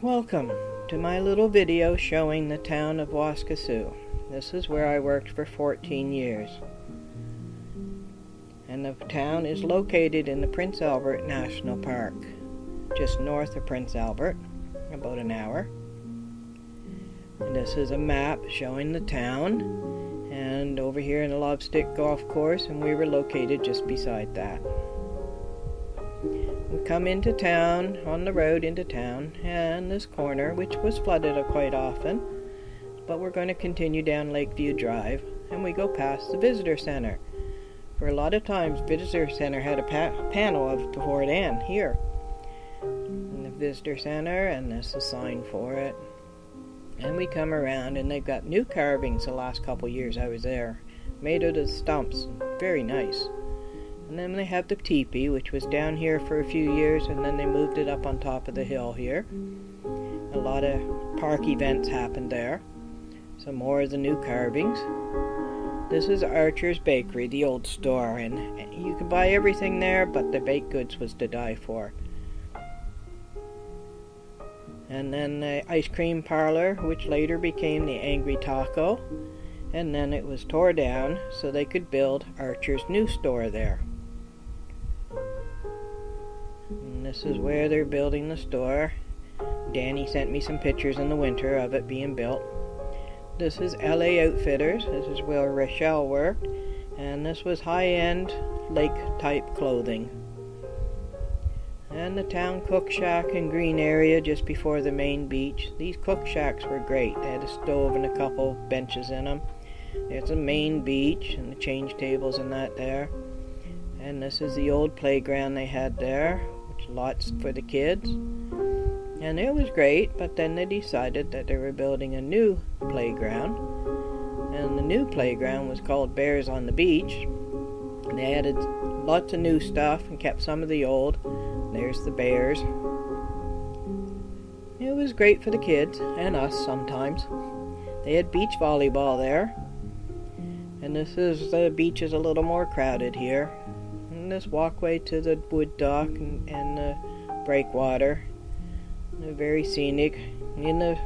Welcome to my little video showing the town of Waskesiu. This is where I worked for 14 years. And the town is located in the Prince Albert National Park, just north of Prince Albert, about an hour. And this is a map showing the town, and over here in the Lobstick Golf Course, and we were located just beside that. We come into town, on the road into town, and this corner, which was flooded quite often, but we're going to continue down Lakeview Drive, and we go past the visitor center. For a lot of times, visitor center had a panel of the Fort Anne here. In the visitor center, and this is a sign for it. And we come around, and they've got new carvings the last couple years I was there, made out of stumps, very nice. And then they have the teepee, which was down here for a few years, and then they moved it up on top of the hill here. A lot of park events happened there. Some more of the new carvings. This is Archer's Bakery, the old store, and you could buy everything there, but the baked goods was to die for. And then the ice cream parlor, which later became the Angry Taco, and then it was tore down so they could build Archer's new store there. And this is where they're building the store. Danny sent me some pictures in the winter of it being built. This is LA Outfitters. This is where Rochelle worked, and this was high-end lake-type clothing. And the town cook shack and green area just before the main beach. These cook shacks were great. They had a stove and a couple benches in them. There's a main beach and the change tables and that there. And this is the old playground they had there, which lots for the kids. And it was great, but then they decided that they were building a new playground. And the new playground was called Bears on the Beach. And they added lots of new stuff and kept some of the old. There's the bears. It was great for the kids, and us sometimes. They had beach volleyball there. And the beach is a little more crowded here. And this walkway to the wood dock and the breakwater. They're very scenic. In the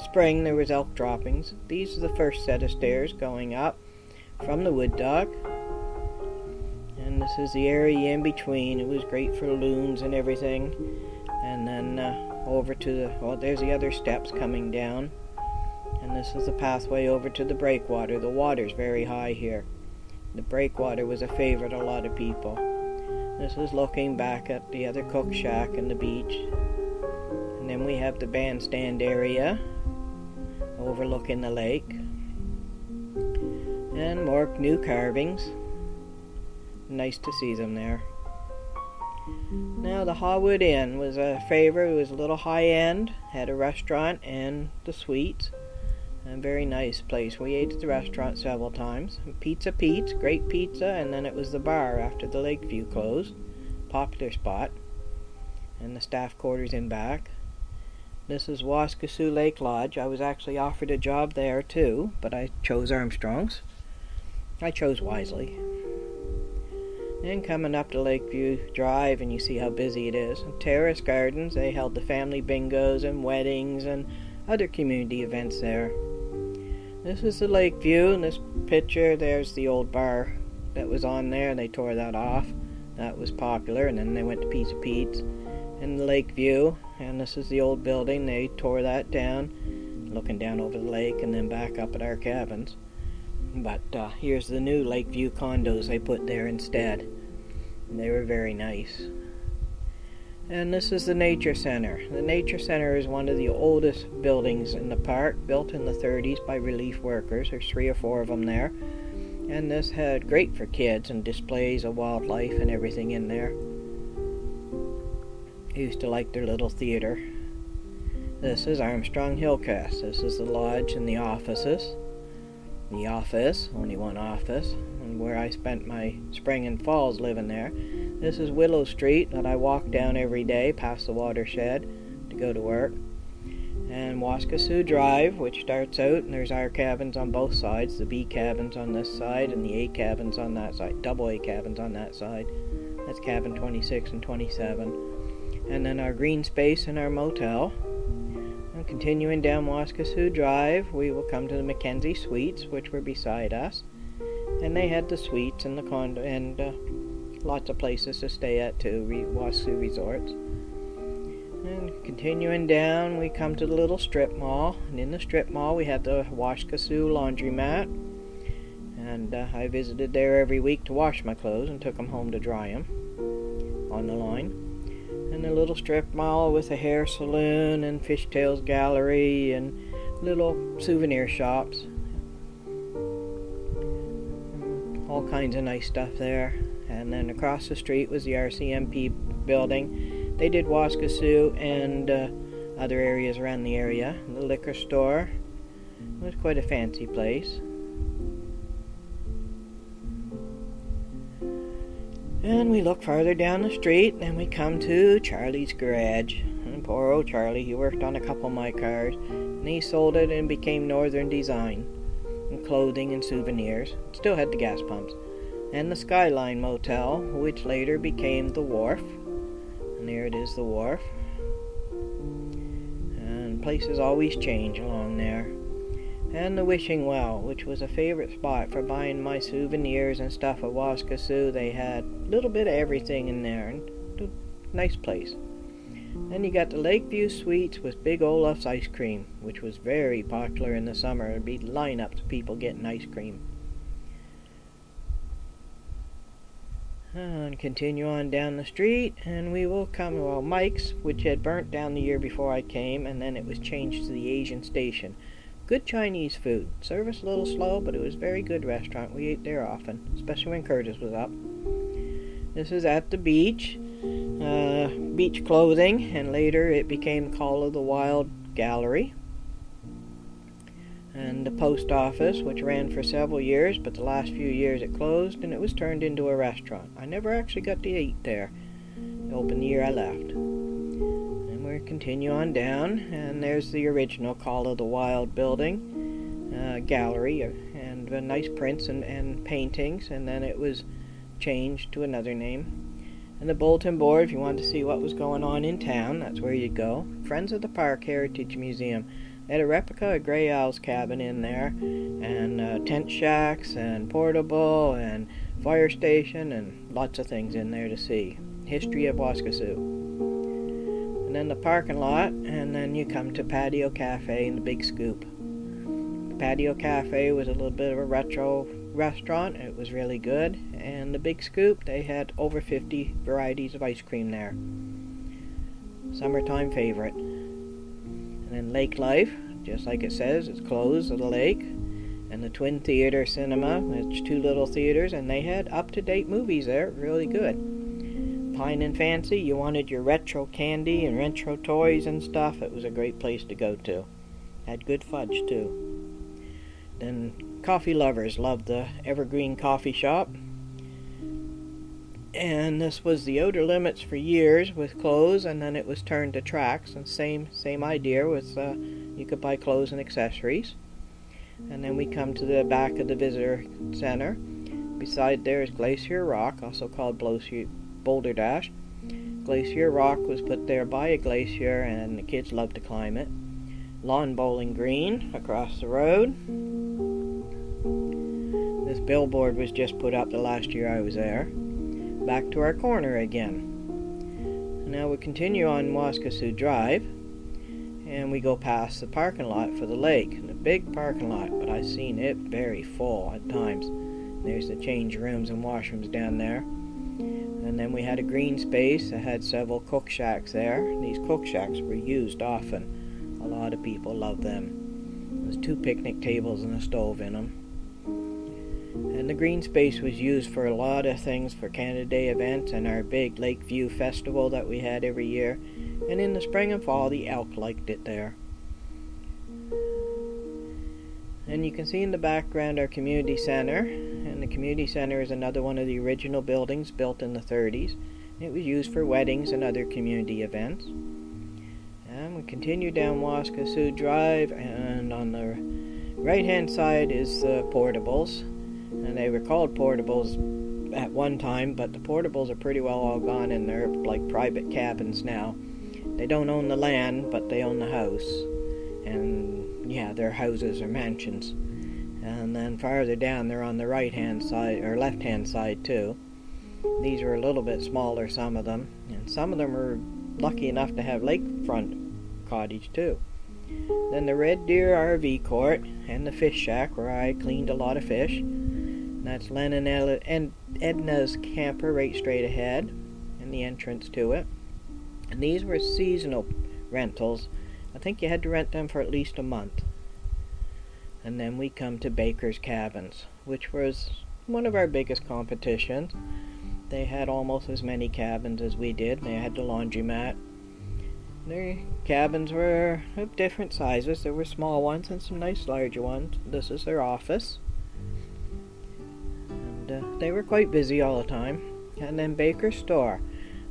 spring there was elk droppings. These are the first set of stairs going up from the wood dock. And this is the area in between. It was great for loons and everything. And then over to there's the other steps coming down. And this is the pathway over to the breakwater. The water's very high here. The breakwater was a favorite of a lot of people. This is looking back at the other cook shack and the beach. And then we have the bandstand area overlooking the lake. And more new carvings. Nice to see them there. Now the Hawwood Inn was a favorite. It was a little high-end, had a restaurant and the suites. A very nice place. We ate at the restaurant several times. Pizza Pete's, great pizza, and then it was the bar after the Lakeview closed. Popular spot. And the staff quarters in back. This is Waskesiu Lake Lodge. I was actually offered a job there too, but I chose Armstrong's. I chose wisely. And coming up to Lakeview Drive, and you see how busy it is. And Terrace Gardens, they held the family bingos and weddings and other community events there. This is the Lakeview. In this picture, there's the old bar that was on there. They tore that off. That was popular, and then they went to Pizza Pete's and the Lakeview. And this is the old building. They tore that down, looking down over the lake, and then back up at our cabins. But here's the new Lakeview condos they put there instead. And they were very nice. And this is the Nature Center. The Nature Center is one of the oldest buildings in the park, built in the 30s by relief workers. There's 3 or 4 of them there. And this had great for kids and displays of wildlife and everything in there. I used to like their little theater. This is Armstrong Hillcrest. This is the lodge and the offices. The office, only one office, and where I spent my spring and falls living there. This is Willow Street that I walk down every day past the watershed to go to work. And Waskesiu Drive, which starts out, and there's our cabins on both sides, the B cabins on this side and the A cabins on that side, double A cabins on that side. That's cabin 26 and 27. And then our green space and our motel. Continuing down Waskesiu Drive, we will come to the Mackenzie Suites, which were beside us. And they had the suites and the condo and lots of places to stay at too, Waskesiu Resorts. And continuing down, we come to the little strip mall. And in the strip mall, we had the Waskesiu laundromat. And I visited there every week to wash my clothes and took them home to dry them on the line. And a little strip mall with a hair saloon and fishtails gallery and little souvenir shops. All kinds of nice stuff there. And then across the street was the RCMP building. They did Waskesiu and other areas around the area. The liquor store was quite a fancy place. And we look farther down the street and we come to Charlie's garage. And poor old Charlie, he worked on a couple of my cars. And he sold it and became Northern Design. And clothing and souvenirs. Still had the gas pumps. And the Skyline Motel, which later became the Wharf. And there it is, the Wharf. And places always change along there. And the Wishing Well, which was a favorite spot for buying my souvenirs and stuff at Waskesiu. They had a little bit of everything in there. And nice place. Then you got the Lakeview Suites with Big Olaf's ice cream, which was very popular in the summer. There'd be lineups of people getting ice cream. And continue on down the street, and we will come to Mike's, which had burnt down the year before I came, and then it was changed to the Asian Station. Good Chinese food. Service a little slow, but it was a very good restaurant. We ate there often, especially when Curtis was up. This is at the beach. Beach clothing, and later it became Call of the Wild Gallery. And the post office, which ran for several years, but the last few years it closed and it was turned into a restaurant. I never actually got to eat there. It opened the year I left. And we'll continue on down, and there's the original Call of the Wild building, gallery, and nice prints and paintings, and then it was changed to another name. And the bulletin board, if you wanted to see what was going on in town, that's where you'd go. Friends of the Park Heritage Museum. They had a replica of Grey Owl's cabin in there, and tent shacks, and portable, and fire station, and lots of things in there to see. History of Waskesiu. And then the parking lot, and then you come to Patio Cafe and the Big Scoop. The Patio Cafe was a little bit of a retro restaurant. It was really good. And the Big Scoop, they had over 50 varieties of ice cream there. Summertime favorite. And then Lake Life, just like it says, it's closed at the lake. And the Twin Theater Cinema, it's two little theaters, and they had up-to-date movies there, really good. Fine and fancy, you wanted your retro candy and retro toys and stuff, it was a great place to go to. Had good fudge too. Then coffee lovers loved the Evergreen Coffee Shop. And this was the Outer Limits for years with clothes, and then it was turned to Tracks, and same idea with you could buy clothes and accessories. And then we come to the back of the visitor center. Beside there is Glacier Rock, also called Boulder Dash. Glacier Rock was put there by a glacier, and the kids loved to climb it. Lawn Bowling Green across the road. This billboard was just put up the last year I was there. Back to our corner again. Now we continue on Waskesiu Drive, and we go past the parking lot for the lake. The big parking lot, but I've seen it very full at times. There's the change rooms and washrooms down there. And then we had a green space that had several cook shacks there. These cook shacks were used often. A lot of people loved them. There's 2 picnic tables and a stove in them. And the green space was used for a lot of things, for Canada Day events and our big Lakeview festival that we had every year. And in the spring and fall, the elk liked it there. And you can see in the background our community center. And the community center is another one of the original buildings built in the 30s. It was used for weddings and other community events. And we continue down Waskesiu Drive, and on the right-hand side is the portables. And they were called portables at one time, but the portables are pretty well all gone, and they're like private cabins now. They don't own the land, but they own the house. and yeah, they're houses or mansions. And then farther down, they're on the right-hand side, or left-hand side too. These were a little bit smaller, some of them, and some of them were lucky enough to have lakefront cottage too. Then the Red Deer RV court and the fish shack where I cleaned a lot of fish. That's Len and Edna's camper right straight ahead, and the entrance to it. And these were seasonal rentals. I think you had to rent them for at least a month. And then we come to Baker's Cabins, which was one of our biggest competitions. They had almost as many cabins as we did. They had the laundromat. Their cabins were of different sizes. There were small ones and some nice larger ones. This is their office. And they were quite busy all the time. And then Baker's Store,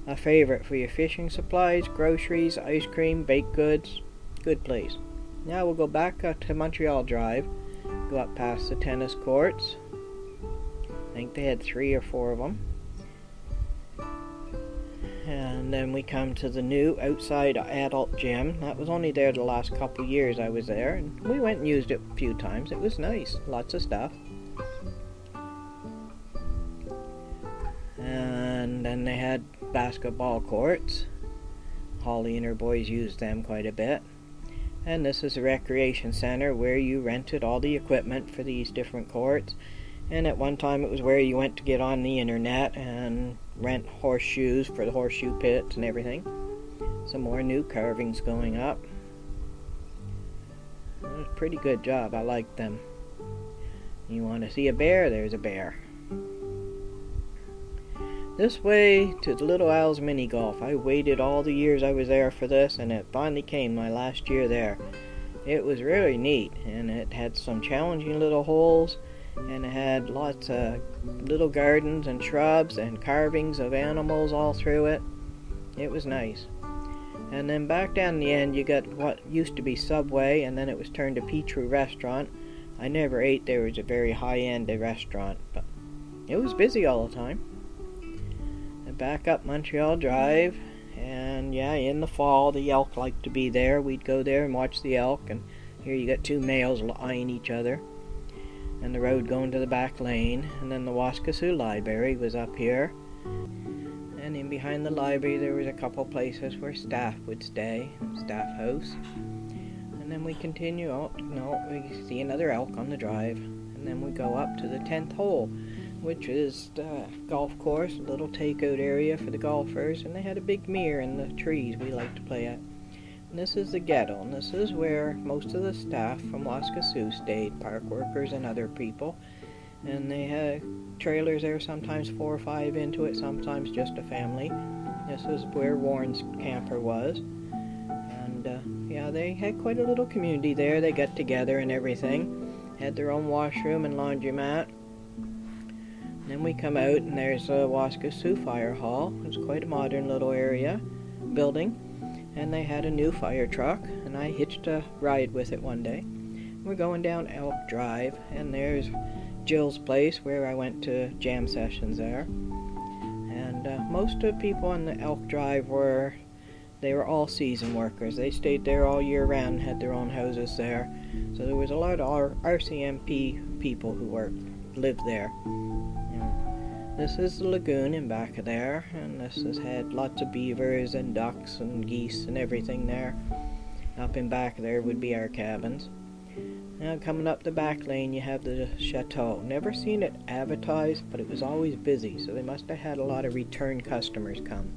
a favorite for your fishing supplies, groceries, ice cream, baked goods. Good place. Now we'll go back to Montreal Drive, go up past the tennis courts. I think they had 3 or 4 of them. And then we come to the new outside adult gym. That was only there the last couple years I was there, and we went and used it a few times. It was nice, lots of stuff. And then they had basketball courts. Holly and her boys used them quite a bit. And this is a recreation center where you rented all the equipment for these different courts. And at one time it was where you went to get on the internet and rent horseshoes for the horseshoe pits and everything. Some more new carvings going up. It was a pretty good job. I liked them. You want to see a bear? There's a bear. This way to the Little Isles Mini Golf. I waited all the years I was there for this, and it finally came my last year there. It was really neat, and it had some challenging little holes, and it had lots of little gardens and shrubs and carvings of animals all through it. It was nice. And then back down the end you got what used to be Subway, and then it was turned to Petru Restaurant. I never ate there. It was a very high-end restaurant, but it was busy all the time. And back up Montreal Drive, and yeah, in the fall the elk liked to be there. We'd go there and watch the elk, and here you got 2 males eyeing each other. And the road going to the back lane, and then the Waskesiu Library was up here. And in behind the library there was a couple places where staff would stay, staff house. And then we continue, we see another elk on the drive, and then we go up to the 10th hole, which is the golf course, a little takeout area for the golfers, and they had a big mirror in the trees we like to play at. And this is the ghetto, and this is where most of the staff from Waskesiu stayed, park workers and other people. And they had trailers there, sometimes 4 or 5 into it, sometimes just a family. This is where Warren's camper was. And yeah, they had quite a little community there. They got together and everything. Had their own washroom and laundromat. Then we come out and there's a Waskesiu Fire Hall. It's quite a modern little area, building. And they had a new fire truck, and I hitched a ride with it one day. We're going down Elk Drive, and there's Jill's place where I went to jam sessions there. And most of the people on the Elk Drive were all season workers. They stayed there all year round and had their own houses there. So there was a lot of RCMP people who lived there. This is the lagoon in back of there, and this has had lots of beavers and ducks and geese and everything there. Up in back there would be our cabins. Now coming up the back lane you have the chateau. Never seen it advertised, but it was always busy, so they must have had a lot of return customers come.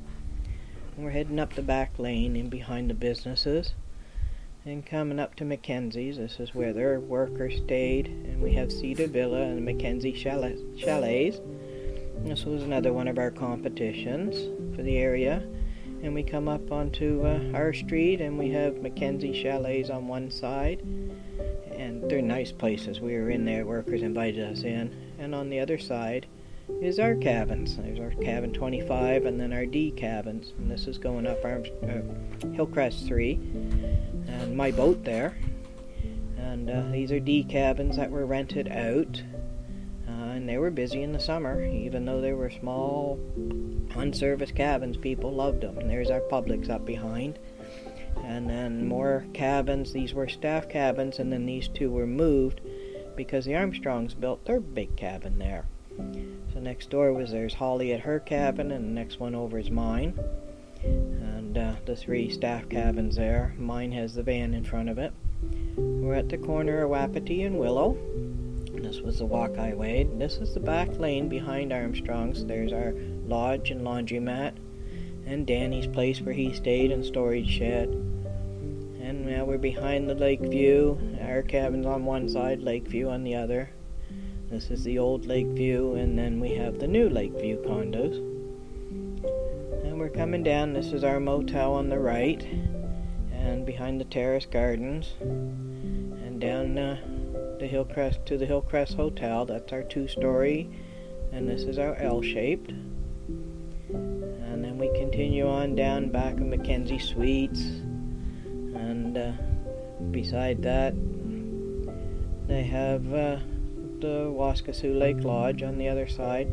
And we're heading up the back lane in behind the businesses. And coming up to Mackenzie's, this is where their workers stayed, and we have Cedar Villa and Mackenzie Chalets. This was another one of our competitions for the area. And we come up onto our street, and we have Mackenzie Chalets on one side. And they're nice places. We were in there, workers invited us in. And on the other side is our cabins. There's our cabin 25 and then our D cabins. And this is going up Hillcrest 3. And my boat there. And these are D cabins that were rented out. And they were busy in the summer, even though they were small, unserviced cabins. People loved them. And there's our Publix up behind. and then more cabins. These were staff cabins, and then these two were moved because the Armstrongs built their big cabin there. So next door there's Holly at her cabin, and the next one over is mine. And the three staff cabins there. Mine has the van in front of it. We're at the corner of Wapiti and Willow. This was the walk I made. This is the back lane behind Armstrong's. There's our lodge and laundromat, and Danny's place where he stayed, and storage shed. And now we're behind the lake view. Our cabin's on one side, lake view on the other. This is the old lake view, and then we have the new lake view condos. And we're coming down. This is our motel on the right, and behind the terrace gardens, and down the Hillcrest to the Hillcrest Hotel. That's our 2-story, and this is our L-shaped. And then we continue on down back of Mackenzie Suites, and beside that they have the Waskesiu Lake Lodge on the other side,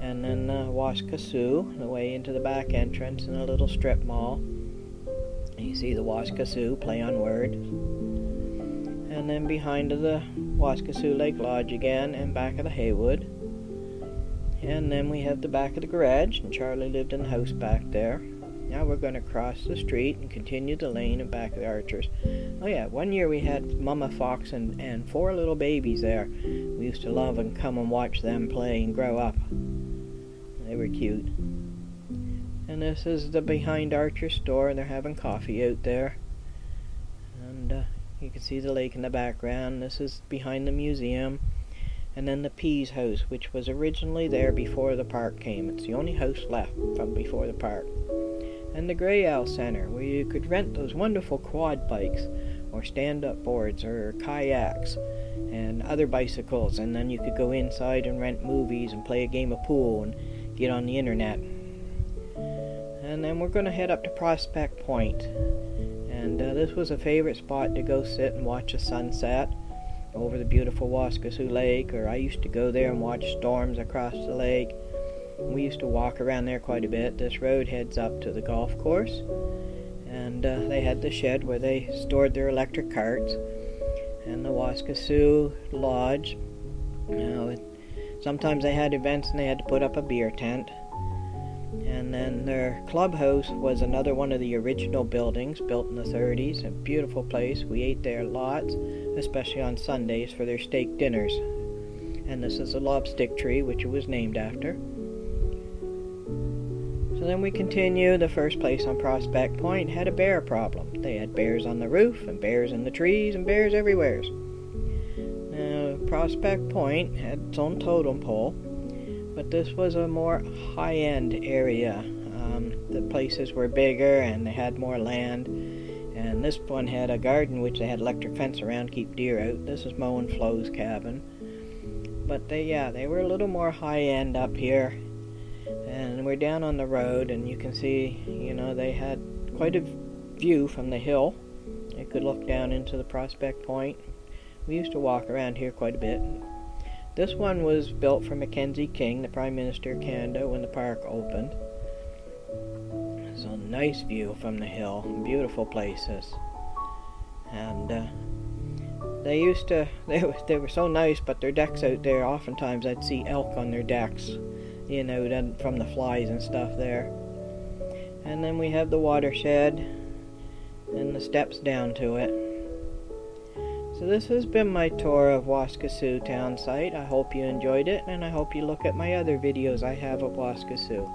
and then Waskesiu, the way into the back entrance, and a little strip mall. You see the Waskesiu, play on words. And then behind the Waskesiu Lake Lodge again, and back of the Haywood. And then we have the back of the garage, and Charlie lived in the house back there. Now we're going to cross the street and continue the lane and back of the Archers. Oh yeah, one year we had Mama Fox and 4 little babies there. We used to love and come and watch them play and grow up. They were cute. And this is the behind Archer store, and they're having coffee out there. And you can see the lake in the background. This is behind the museum. And then the Pease house, which was originally there before the park came. It's the only house left from before the park. And the Grey Owl Center, where you could rent those wonderful quad bikes, or stand-up boards, or kayaks, and other bicycles. And then you could go inside and rent movies and play a game of pool and get on the internet. And then we're going to head up to Prospect Point. And this was a favorite spot to go sit and watch the sunset over the beautiful Waskesiu Lake. Or I used to go there and watch storms across the lake. We used to walk around there quite a bit. This road heads up to the golf course. And they had the shed where they stored their electric carts. And the Waskesiu Lodge. Sometimes they had events and they had to put up a beer tent. And then their clubhouse was another one of the original buildings, built in the 30s. A beautiful place. We ate there lots, especially on Sundays for their steak dinners. And this is a lobstick tree, which it was named after. So then we continue. The first place on Prospect Point had a bear problem. They had bears on the roof, and bears in the trees, and bears everywhere. Now, Prospect Point had its own totem pole, but this was a more high-end area. The places were bigger, and they had more land. And this one had a garden, which they had electric fence around to keep deer out. This is Mo and Flo's cabin. But they were a little more high-end up here. And we're down on the road, and you can see, they had quite a view from the hill. You could look down into the Prospect Point. We used to walk around here quite a bit. This one was built for Mackenzie King, the Prime Minister of Canada, when the park opened. So nice view from the hill, beautiful places. And they were so nice, but their decks out there, oftentimes I'd see elk on their decks, from the flies and stuff there. And then we have the watershed and the steps down to it. So this has been my tour of Waskesiu Town site. I hope you enjoyed it, and I hope you look at my other videos I have of Waskesiu.